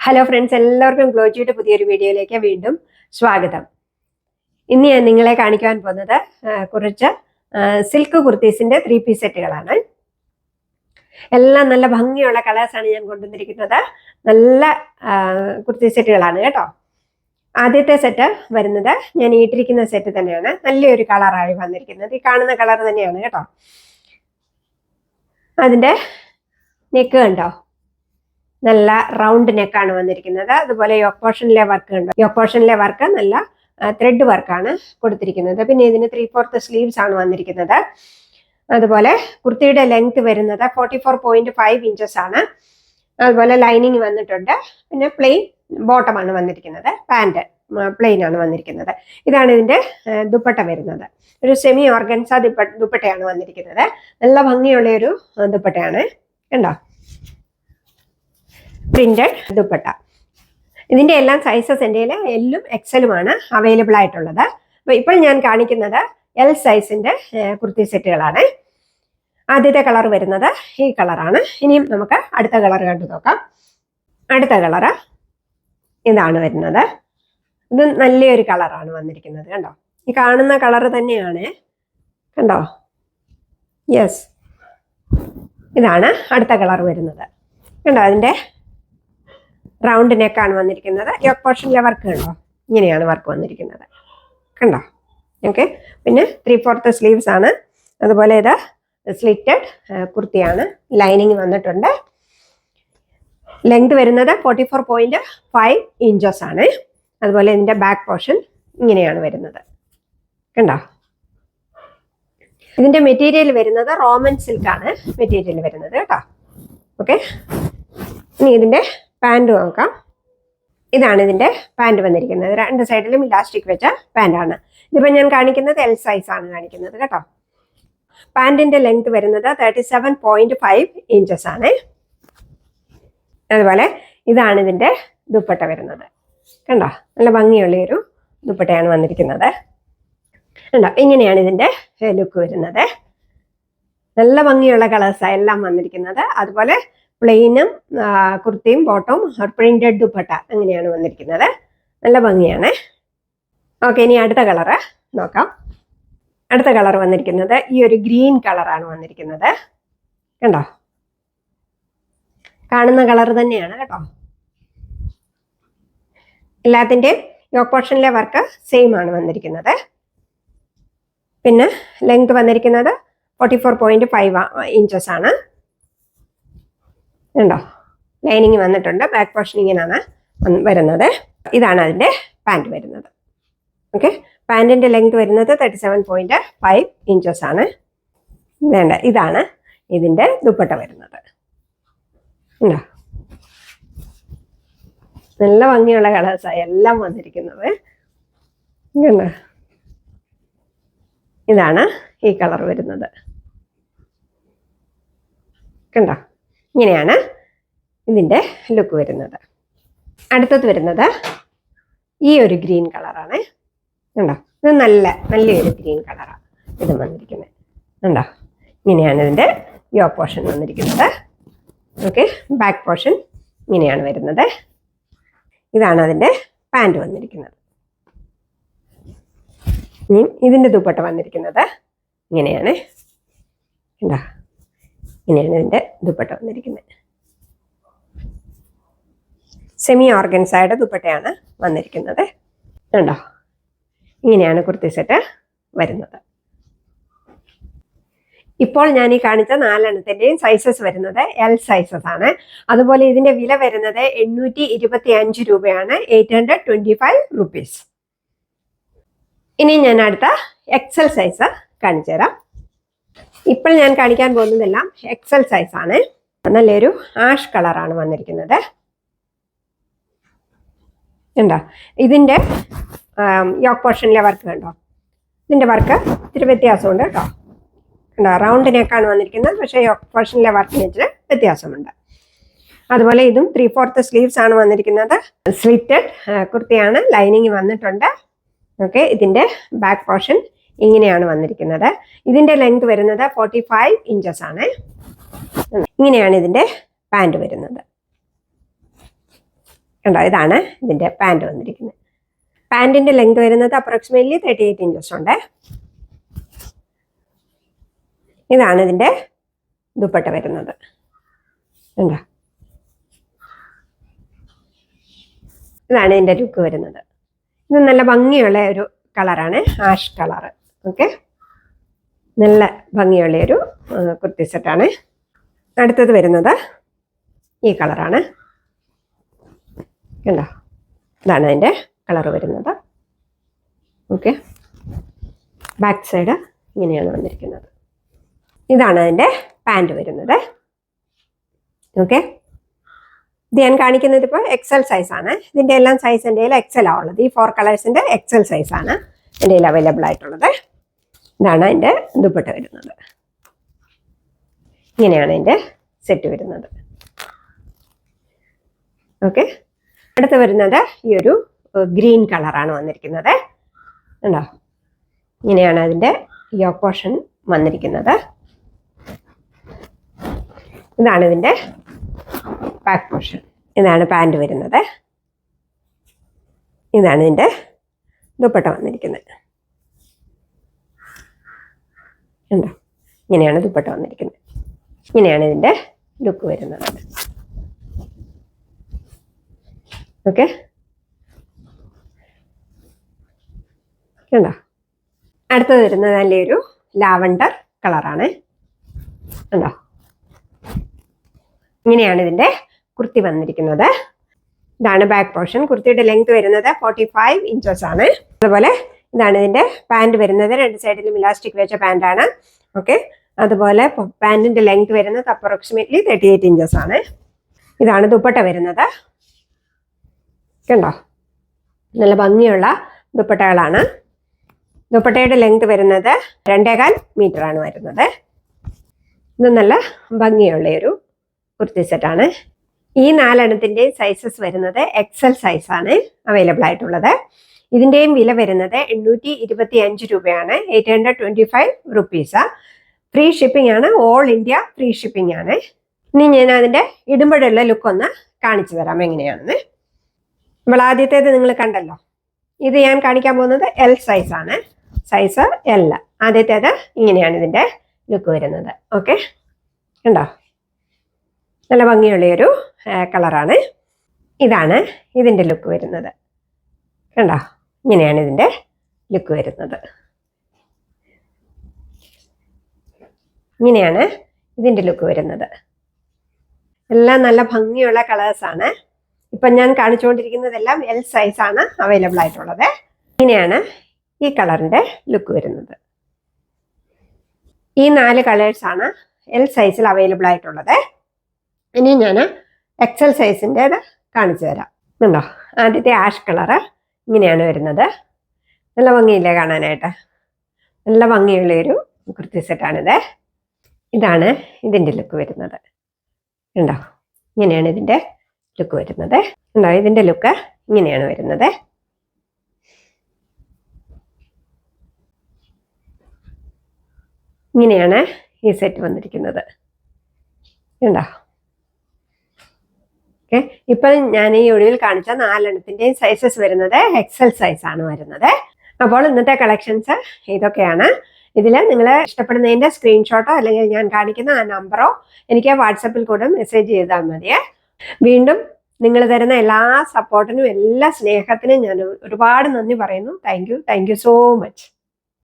Hello friends, എല്ലാവർക്കും ഗ്ലോജിയുടെ പുതിയൊരു വീഡിയോയിലേക്ക് വീണ്ടും സ്വാഗതം. ഇന്ന് ഞാൻ നിങ്ങളെ കാണിക്കാൻ പോകുന്നത് കുറച്ച് സിൽക്ക് കുർത്തീസിന്റെ 3 പീസ് സെറ്റുകളാണ്. എല്ലാം നല്ല ഭംഗിയുള്ള കളേഴ്സാണ് ഞാൻ കൊണ്ടുവന്നിരിക്കുന്നത്. നല്ല കുർത്തി സെറ്റുകളാണ് കേട്ടോ. ആദ്യത്തെ സെറ്റ് വരുന്നത് ഞാൻ ഇട്ടിരിക്കുന്ന സെറ്റ് തന്നെയാണ്. നല്ലൊരു കളറായി വന്നിരിക്കുന്നത്. ഈ കാണുന്ന കളർ തന്നെയാണ് കേട്ടോ. അതിൻ്റെ നെക്ക് കണ്ടോ, നല്ല റൗണ്ട് നെക്കാണ് വന്നിരിക്കുന്നത്. അതുപോലെ യോക്ക് പോർഷനിലെ വർക്ക് ഉണ്ട്. യോക്ക് പോർഷനിലെ വർക്ക് നല്ല ത്രെഡ് വർക്കാണ് കൊടുത്തിരിക്കുന്നത്. പിന്നെ ഇതിന് 3/4 സ്ലീവ്സ് ആണ് വന്നിരിക്കുന്നത്. അതുപോലെ കുർത്തിയുടെ ലെങ്ത് വരുന്നത് 44.5 ഇഞ്ചസ് ആണ്. അതുപോലെ ലൈനിങ് വന്നിട്ടുണ്ട്. പിന്നെ പ്ലെയിൻ ബോട്ടമാണ് വന്നിരിക്കുന്നത്. പാൻറ് പ്ലെയിൻ ആണ് വന്നിരിക്കുന്നത്. ഇതാണ് ഇതിന്റെ ദുപ്പട്ട വരുന്നത്. ഒരു സെമി ഓർഗൻസ ദുപ്പട്ടയാണ് വന്നിരിക്കുന്നത്. നല്ല ഭംഗിയുള്ള ഒരു ദുപ്പട്ടയാണ് കണ്ടോ, പ്രിന്റഡ് ദുപ്പട്ട. ഇതിന്റെ എല്ലാം സൈസസ് എൻ്റെ എല്ലും എക്സലുമാണ് അവൈലബിൾ ആയിട്ടുള്ളത്. അപ്പോൾ ഇപ്പോൾ ഞാൻ കാണിക്കുന്നത് എൽ സൈസിന്റെ കുർത്തി സെറ്റുകളാണ്. ആദ്യത്തെ കളർ വരുന്നത് ഈ കളറാണ്. ഇനിയും നമുക്ക് അടുത്ത കളർ കണ്ടു നോക്കാം. അടുത്ത കളറ് ഇതാണ് വരുന്നത്. ഇത് നല്ലൊരു കളറാണ് വന്നിരിക്കുന്നത് കണ്ടോ. ഈ കാണുന്ന കളർ തന്നെയാണ് കണ്ടോ. യെസ്, ഇതാണ് അടുത്ത കളർ വരുന്നത് കണ്ടോ. അതിൻ്റെ റൗണ്ട് നെക്കാണ് വന്നിരിക്കുന്നത്. യോക്ക് പോർഷനിലെ വർക്ക് കണ്ടോ, ഇങ്ങനെയാണ് വർക്ക് വന്നിരിക്കുന്നത് കണ്ടോ. ഓക്കെ, പിന്നെ 3/4 സ്ലീവ്സ് ആണ്. അതുപോലെ ഇത് സ്ലിറ്റഡ് കുർത്തിയാണ്. ലൈനിങ് വന്നിട്ടുണ്ട്. ലെങ്ത് വരുന്നത് 44.5 ഇഞ്ചസ് ആണ്. അതുപോലെ ഇതിൻ്റെ ബാക്ക് പോർഷൻ ഇങ്ങനെയാണ് വരുന്നത് കണ്ടോ. ഇതിൻ്റെ മെറ്റീരിയൽ വരുന്നത് റോമൻ സിൽക്കാണ് മെറ്റീരിയൽ വരുന്നത് കേട്ടോ. ഓക്കെ, ഇനി ഇതിൻ്റെ പാൻറ് നോക്കാം. ഇതാണ് ഇതിൻ്റെ പാൻറ് വന്നിരിക്കുന്നത്. രണ്ട് സൈഡിലും ഇലാസ്റ്റിക് വെച്ച പാൻറ്റാണ്. ഇതിപ്പോൾ ഞാൻ കാണിക്കുന്നത് എൽ സൈസ് ആണ് കാണിക്കുന്നത് കേട്ടോ. പാൻറ്റിൻ്റെ ലെങ്ത് വരുന്നത് 37.5 ഇഞ്ചസ് ആണ്. അതുപോലെ ഇതാണ് ഇതിൻ്റെ ദുപ്പട്ട വരുന്നത് കണ്ടോ. നല്ല ഭംഗിയുള്ളൊരു ദുപ്പട്ടയാണ് വന്നിരിക്കുന്നത് കണ്ടോ. ഇങ്ങനെയാണ് ഇതിൻ്റെ ലുക്ക് വരുന്നത്. നല്ല ഭംഗിയുള്ള കളേഴ്സാണ് എല്ലാം വന്നിരിക്കുന്നത്. അതുപോലെ പ്ലെയിനും കുർത്തിയും ബോട്ടവും പ്രിന്റഡ് ദുപ്പട്ട അങ്ങനെയാണ് വന്നിരിക്കുന്നത്. നല്ല ഭംഗിയാണ്. ഓക്കെ, ഇനി അടുത്ത കളറ് നോക്കാം. അടുത്ത കളർ വന്നിരിക്കുന്നത് ഈ ഒരു ഗ്രീൻ കളറാണ് വന്നിരിക്കുന്നത് കണ്ടോ. കാണുന്ന കളർ തന്നെയാണ് കേട്ടോ. എല്ലാത്തിൻ്റെയും യോക്ക് പോർഷനിലെ വർക്ക് സെയിം ആണ് വന്നിരിക്കുന്നത്. പിന്നെ ലെങ്ത് വന്നിരിക്കുന്നത് 44.5 ഇഞ്ചസ് ആണ് ഉണ്ടോ. ലൈനിങ് വന്നിട്ടുണ്ട്. ബാക്ക് പോർഷൻ ഇങ്ങനെയാണ് വരുന്നത്. ഇതാണ് അതിൻ്റെ പാൻറ് വരുന്നത്. ഓക്കെ, പാൻറ്റിൻ്റെ ലെങ്ത് വരുന്നത് 37.5 ഇഞ്ചസ് ആണ്. വേണ്ട, ഇതാണ് ഇതിൻ്റെ ദുപ്പട്ട വരുന്നത് ഉണ്ടോ. നല്ല ഭംഗിയുള്ള കളേഴ്സാണ് എല്ലാം വന്നിരിക്കുന്നത്. ഇതാണ് ഈ കളർ വരുന്നത് കണ്ടോ. ഇങ്ങനെയാണ് ഇതിൻ്റെ ലുക്ക് വരുന്നത്. അടുത്തത് വരുന്നത് ഈ ഒരു ഗ്രീൻ കളറാണ് കണ്ടോ. ഇത് നല്ലൊരു ഗ്രീൻ കളറാണ് ഇത് വന്നിരിക്കുന്നത് കണ്ടോ. ഇങ്ങനെയാണ് ഇതിൻ്റെ യോക്ക് പോർഷൻ വന്നിരിക്കുന്നത്. ഓക്കെ, ബാക്ക് പോർഷൻ ഇങ്ങനെയാണ് വരുന്നത്. ഇതാണ് അതിൻ്റെ പാൻറ് വന്നിരിക്കുന്നത്. ഇനി ഇതിൻ്റെ ദുപ്പട്ട വന്നിരിക്കുന്നത് ഇങ്ങനെയാണ് കണ്ടോ. ഇങ്ങനെയാണ് ഇതിൻ്റെ ദുപ്പട്ട വന്നിരിക്കുന്നത്. സെമി ഓർഗൻസയുടെ ദുപ്പട്ടയാണ് വന്നിരിക്കുന്നത് കണ്ടോ. ഇങ്ങനെയാണ് കുർത്തി സെറ്റ് വരുന്നത്. ഇപ്പോൾ ഞാൻ ഈ കാണിച്ച 4 സൈസസ് വരുന്നത് എൽ സൈസസ് ആണ്. അതുപോലെ ഇതിൻ്റെ വില വരുന്നത് 825 രൂപയാണ്. 825 റുപ്പീസ്. ഇനി ഞാൻ അടുത്ത എക്സൽ സൈസ് കാണിച്ചു തരാം. ഇപ്പോൾ ഞാൻ കാണിക്കാൻ പോകുന്നതെല്ലാം എക്സൽ സൈസ് ആണ്. നല്ലൊരു ആഷ് കളറാണ് വന്നിരിക്കുന്നത് ഉണ്ടോ. ഇതിൻ്റെ യോക്ക് പോർഷനിലെ വർക്ക് കണ്ടോ. ഇതിൻ്റെ വർക്ക് ഇത്തിരി വ്യത്യാസമുണ്ട് കേട്ടോ ഉണ്ടോ. റൗണ്ട് നെക്കാണ് വന്നിരിക്കുന്നത്. പക്ഷേ യോക്ക് പോർഷനിലെ വർക്കിന് ഇച്ചിരി വ്യത്യാസമുണ്ട്. അതുപോലെ ഇതും 3/4 സ്ലീവ്സ് ആണ് വന്നിരിക്കുന്നത്. സ്ലിറ്റഡ് കുർത്തിയാണ്. ലൈനിങ് വന്നിട്ടുണ്ട്. ഓക്കെ, ഇതിൻ്റെ ബാക്ക് പോർഷൻ ഇങ്ങനെയാണ് വന്നിരിക്കുന്നത്. ഇതിൻ്റെ ലെങ്ത് വരുന്നത് 45 ഇഞ്ചസ് ആണ്. ഇങ്ങനെയാണ് ഇതിൻ്റെ പാൻറ് വരുന്നത് കണ്ടോ, ഇതാണ് ഇതിൻ്റെ പാൻറ് വന്നിരിക്കുന്നത്. പാൻറ്റിൻ്റെ ലെങ്ത് വരുന്നത് അപ്രോക്സിമേറ്റ്ലി 38 ഇഞ്ചസ് ഉണ്ട്. ഇതാണ് ഇതിൻ്റെ ദുപ്പട്ട വരുന്നത്. കണ്ടോ, ഇതാണ് ഇതിൻ്റെ ലുക്ക് വരുന്നത്. ഇത് നല്ല ഭംഗിയുള്ള ഒരു കളറാണ്, ആഷ് കളറ്. ഓക്കെ, നല്ല ഭംഗിയുള്ള ഒരു കുർത്തി സെറ്റാണ്. അടുത്തത് വരുന്നത് ഈ കളറാണ്. കണ്ടോ, ഇതാണ് അതിൻ്റെ കളർ വരുന്നത്. ഓക്കെ, ബാക്ക് സൈഡ് ഇങ്ങനെയാണ് വന്നിരിക്കുന്നത്. ഇതാണ് അതിൻ്റെ പാൻറ് വരുന്നത്. ഓക്കെ, ഇത് ഞാൻ കാണിക്കുന്നത് ഇപ്പോൾ എക്സൽ സൈസാണ്. ഇതിൻ്റെ എല്ലാം സൈസ് എൻ്റെ കയ്യിൽ എക്സലാണ് ഉള്ളത്. ഈ 4 കളേഴ്സിൻ്റെ എക്സൽ സൈസാണ് എൻ്റെ കയ്യിൽ അവൈലബിൾ ആയിട്ടുള്ളത്. ഇതാണ് അതിൻ്റെ ദുപ്പട്ട വരുന്നത്. ഇങ്ങനെയാണ് അതിൻ്റെ സെറ്റ് വരുന്നത്. ഓക്കെ, അടുത്ത് വരുന്നത് ഈ ഒരു ഗ്രീൻ കളറാണ് വന്നിരിക്കുന്നത്. ഉണ്ടോ, ഇങ്ങനെയാണ് അതിൻ്റെ യോക്ക് പോർഷൻ വന്നിരിക്കുന്നത്. ഇതാണ് ഇതിൻ്റെ ബാക്ക് പോർഷൻ. ഇതാണ് പാൻറ് വരുന്നത്. ഇതാണ് ഇതിൻ്റെ ദുപ്പട്ട വന്നിരിക്കുന്നത്. ഉണ്ടോ, ഇങ്ങനെയാണ് ദുപ്പട്ട വന്നിരിക്കുന്നത്. ഇങ്ങനെയാണ് ഇതിൻ്റെ ലുക്ക് വരുന്നത്. ഓക്കെ, കണ്ടോ, അടുത്തത് വരുന്നത് നല്ലൊരു ലാവണ്ടർ കളറാണ്. കണ്ടോ, ഇങ്ങനെയാണ് ഇതിൻ്റെ കുർത്തി വന്നിരിക്കുന്നത്. ഇതാണ് ബാക്ക് പോർഷൻ. കുർത്തിയുടെ ലെങ്ത് വരുന്നത് 45 ഇഞ്ചസ് ആണ്. അതുപോലെ ഇതാണ് ഇതിൻ്റെ പാൻറ് വരുന്നത്. 2 സൈഡിലും ഇലാസ്റ്റിക് വെച്ച പാൻറ്റാണ്. ഓക്കെ, അതുപോലെ പാൻറ്റിൻ്റെ ലെങ്ത് വരുന്നത് അപ്രോക്സിമേറ്റ്ലി 38 ഇഞ്ചസ് ആണ്. ഇതാണ് ദുപ്പട്ട വരുന്നത്. കണ്ടോ, നല്ല ഭംഗിയുള്ള ദുപ്പട്ടകളാണ്. ദുപ്പട്ടയുടെ ലെങ്ത് വരുന്നത് 2.25 മീറ്ററാണ് വരുന്നത്. ഇത് നല്ല ഭംഗിയുള്ള ഒരു കുർത്തി സെറ്റാണ്. ഈ 4 എണ്ണത്തിൻ്റെ സൈസസ് വരുന്നത് എക്സൽ സൈസാണ് അവൈലബിൾ ആയിട്ടുള്ളത്. ഇതിൻ്റെയും വില വരുന്നത് 825 രൂപയാണ്. 825 റുപ്പീസ്. ഫ്രീ ഷിപ്പിംഗ് ആണ്. ഓൾ ഇന്ത്യ ഫ്രീ ഷിപ്പിംഗ് ആണ്. ഇനി ഞാൻ അതിൻ്റെ ഇടുമ്പോഴുള്ള ലുക്ക് ഒന്ന് കാണിച്ചു തരാം എങ്ങനെയാണെന്ന്. നമ്മൾ ആദ്യത്തേത് നിങ്ങൾ കണ്ടല്ലോ. ഇത് ഞാൻ കാണിക്കാൻ പോകുന്നത് എൽ സൈസാണ്. Size L. ആദ്യത്തേത് ഇങ്ങനെയാണ് ഇതിൻ്റെ ലുക്ക് വരുന്നത്. ഓക്കെ, കണ്ടോ, നല്ല ഭംഗിയുള്ളൊരു കളറാണ്. ഇതാണ് ഇതിൻ്റെ ലുക്ക് വരുന്നത്. കണ്ടോ, ഇങ്ങനെയാണ് ഇതിൻ്റെ ലുക്ക് വരുന്നത്. ഇങ്ങനെയാണ് ഇതിൻ്റെ ലുക്ക് വരുന്നത്. എല്ലാം നല്ല ഭംഗിയുള്ള കളേഴ്സാണ്. ഇപ്പം ഞാൻ കാണിച്ചുകൊണ്ടിരിക്കുന്നതെല്ലാം എൽ സൈസാണ് അവൈലബിൾ ആയിട്ടുള്ളത്. ഇങ്ങനെയാണ് ഈ കളറിൻ്റെ ലുക്ക് വരുന്നത്. ഈ 4 കളേഴ്സാണ് എൽ സൈസിൽ അവൈലബിൾ ആയിട്ടുള്ളത്. ഇനി ഞാൻ എക്സൽ സൈസിൻ്റേത് കാണിച്ചു തരാം. കണ്ടോ, ആദ്യത്തെ ആഷ് കളറ് ഇങ്ങനെയാണ് വരുന്നത്. നല്ല ഭംഗിയില്ലേ കാണാനായിട്ട്? നല്ല ഭംഗിയുള്ളൊരു കുർത്തി സെറ്റാണിത്. ഇതാണ് ഇതിൻ്റെ ലുക്ക് വരുന്നത്. ഉണ്ടോ, ഇങ്ങനെയാണ് ഇതിൻ്റെ ലുക്ക് വരുന്നത്. ഉണ്ടോ, ഇതിൻ്റെ ലുക്ക് ഇങ്ങനെയാണ് വരുന്നത്. ഇങ്ങനെയാണ് ഈ സെറ്റ് വന്നിരിക്കുന്നത്. ഉണ്ടോ, ഓക്കെ. ഇപ്പം ഞാൻ ഈ ഒടുവിൽ കാണിച്ച 4 എണ്ണത്തിൻ്റെയും സൈസസ് വരുന്നത് എക്സൽ സൈസാണ് വരുന്നത്. അപ്പോൾ ഇന്നത്തെ കളക്ഷൻസ് ഇതൊക്കെയാണ്. ഇതിൽ നിങ്ങൾ ഇഷ്ടപ്പെടുന്നതിൻ്റെ സ്ക്രീൻഷോട്ടോ അല്ലെങ്കിൽ ഞാൻ കാണിക്കുന്ന ആ നമ്പറോ എനിക്ക് വാട്സപ്പിൽ കൂടെ മെസ്സേജ് ചെയ്താൽ മതിയേ. വീണ്ടും നിങ്ങൾ തരുന്ന എല്ലാ സപ്പോർട്ടിനും എല്ലാ സ്നേഹത്തിനും ഞാൻ ഒരുപാട് നന്ദി പറയുന്നു. Thank you so much.